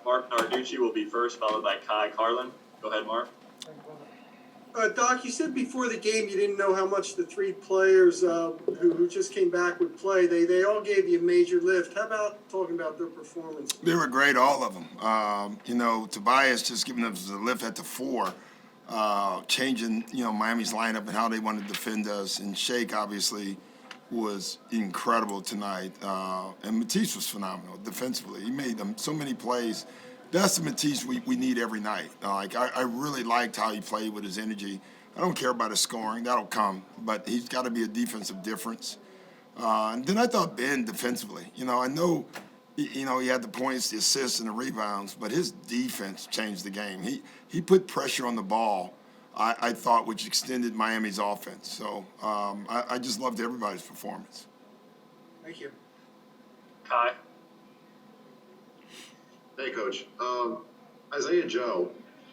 Mark Narducci will be first, followed by Kai Carlin. Go ahead, Mark. Doc, you said before the game you didn't know how much the three players who just came back would play. They all gave you a major lift. How about talking about their performance? They were great, all of them. Tobias just giving us a lift at the 4, changing, Miami's lineup and how they want to defend us. And Shake, obviously, was incredible tonight. And Matisse was phenomenal defensively. He made them so many plays. That's the Matisse we need every night. I really liked how he played with his energy. I don't care about his scoring. That'll come. But he's got to be a defensive difference. And then I thought Ben defensively. I know, he had the points, the assists, and the rebounds, but his defense changed the game. He put pressure on the ball, I thought, which extended Miami's offense. So I just loved everybody's performance. Thank you. Kai. Hey, Coach. Isaiah Joe,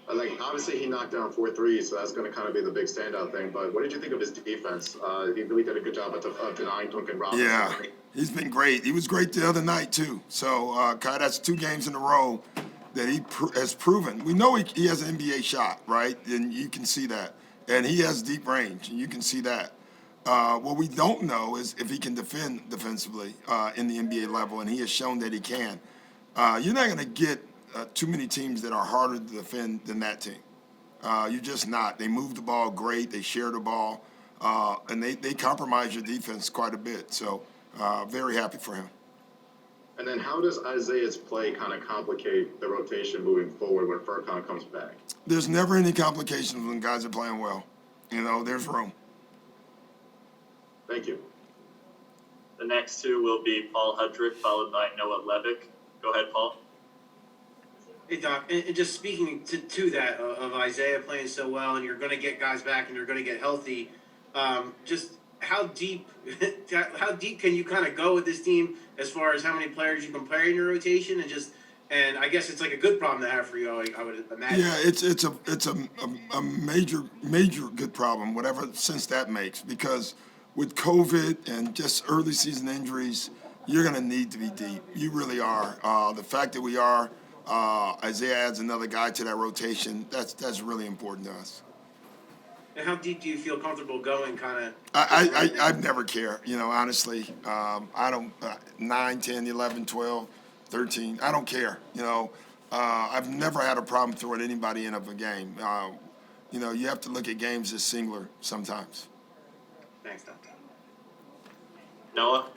obviously he knocked down 4 threes, so that's going to kind of be the big standout thing. But what did you think of his defense? He really did a good job of denying Duncan Robinson. Yeah, he's been great. He was great the other night, too. So, Kai, that's 2 games in a row that he has proven. We know he has an NBA shot, right? And you can see that. And he has deep range, and you can see that. What we don't know is if he can defend defensively in the NBA level, and he has shown that he can. You're not going to get too many teams that are harder to defend than that team. You're just not. They move the ball great. They share the ball. And they compromise your defense quite a bit. So very happy for him. And then how does Isaiah's play kind of complicate the rotation moving forward when Furkan comes back? There's never any complications when guys are playing well. There's room. Thank you. The next 2 will be Paul Hudrick, followed by Noah Levick. Go ahead, Paul. Hey, Doc, and just speaking to that, of Isaiah playing so well, and you're going to get guys back and you're going to get healthy, just how deep can you kind of go with this team as far as how many players you can play in your rotation, and I guess it's like a good problem to have for you, I would imagine. Yeah, it's a major good problem, whatever sense that makes, because with COVID and just early season injuries, you're going to need to be deep. You really are. The fact that we are, Isaiah adds another guy to that rotation, that's really important to us. And how deep do you feel comfortable going, kind of? I've never cared, honestly. I don't, 9, 10, 11, 12, 13, I don't care, I've never had a problem throwing anybody in of a game. You have to look at games as singular sometimes. Thanks, Doc. Noah.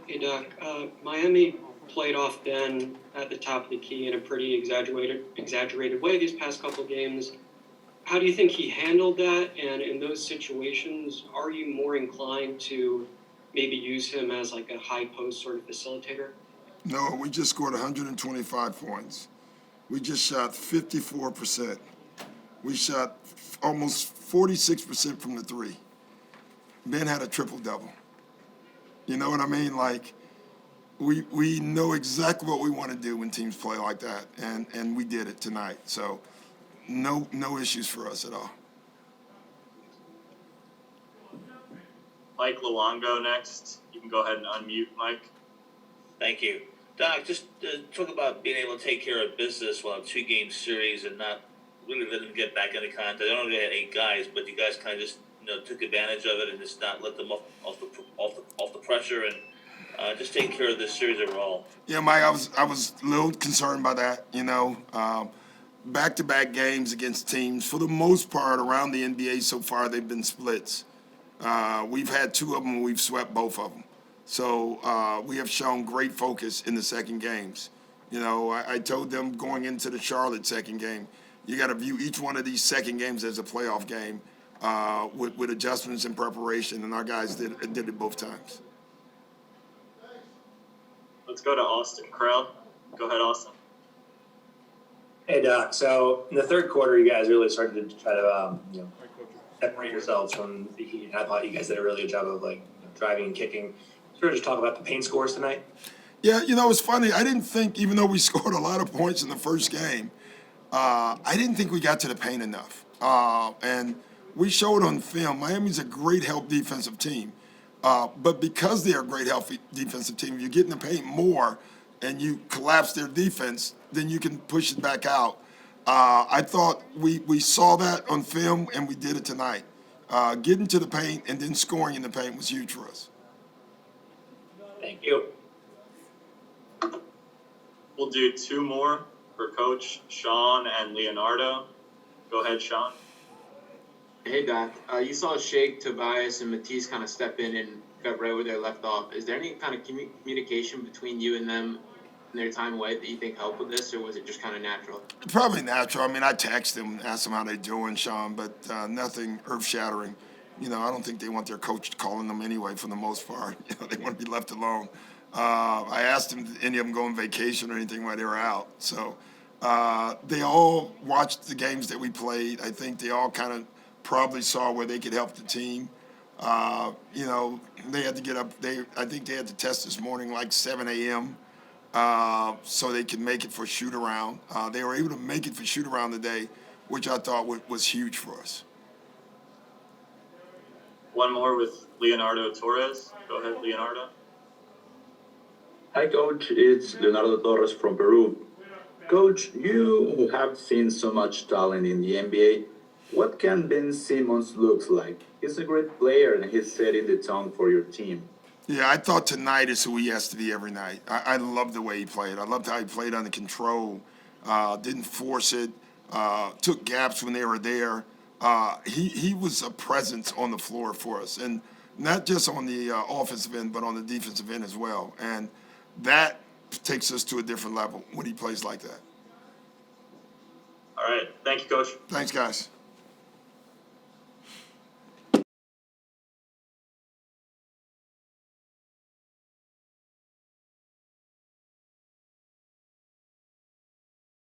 Hey, Doc. Miami played off Ben at the top of the key in a pretty exaggerated way these past couple games. How do you think he handled that? And in those situations, are you more inclined to maybe use him as like a high post sort of facilitator? No, we just scored 125 points. We just shot 54%. We shot almost 46% from the 3. Ben had a triple-double. You know what I mean? We know exactly what we want to do when teams play like that, and we did it tonight. So no issues for us at all. Mike Luongo next. You can go ahead and unmute, Mike. Thank you. Doc, just talk about being able to take care of business while a 2-game series and not really let them get back into contact. I don't know if they had 8 guys, but you guys kind of just took advantage of it and just not let them off the pressure and just taking care of this series overall. Yeah, Mike, I was a little concerned by that. Back-to-back games against teams, for the most part, around the NBA so far, they've been splits. We've had 2 of them and we've swept both of them. So we have shown great focus in the second games. I told them going into the Charlotte second game, you got to view each one of these second games as a playoff game with adjustments and preparation, and our guys did it both times. Let's go to Austin Krell. Go ahead, Austin. Hey, Doc. So in the third quarter, you guys really started to try to separate yourselves from the Heat. I thought you guys did a really good job of driving and kicking. Sort of just talk about the paint scores tonight. Yeah, it's funny. I didn't think, even though we scored a lot of points in the first game, I didn't think we got to the paint enough. And we showed on film, Miami's a great help defensive team. But because they're a great help defensive team, you get in the paint more, and you collapse their defense, then you can push it back out. I thought we saw that on film, and we did it tonight. Getting to the paint and then scoring in the paint was huge for us. Thank you. We'll do two more for Coach Sean and Leonardo. Go ahead, Sean. Hey Doc, you saw Shake, Tobias, and Matisse kind of step in and got right where they left off. Is there any kind of communication between you and them in their time away that you think helped with this, or was it just kind of natural? Probably natural. I mean, I text them, ask them how they're doing, Sean, but nothing earth-shattering. You know, I don't think they want their coach calling them anyway for the most part. You know, they want to be left alone. I asked them, did any of them go on vacation or anything while they were out? So they all watched the games that we played. I think they all kind of probably saw where they could help the team. You know, they had to get up. I think they had to test this morning like 7 a.m. So they could make it for shoot around. They were able to make it for shoot around today, which I thought was huge for us. One more with Leonardo Torres. Go ahead, Leonardo. Hi, Coach. It's Leonardo Torres from Peru. Coach, you have seen so much talent in the NBA. What can Ben Simmons look like? He's a great player and he's setting the tone for your team. Yeah, I thought tonight is who he has to be every night. I love the way he played. I loved how he played under control, didn't force it, took gaps when they were there. He was a presence on the floor for us, and not just on the offensive end, but on the defensive end as well. And that takes us to a different level when he plays like that. All right. Thank you, Coach. Thanks, guys.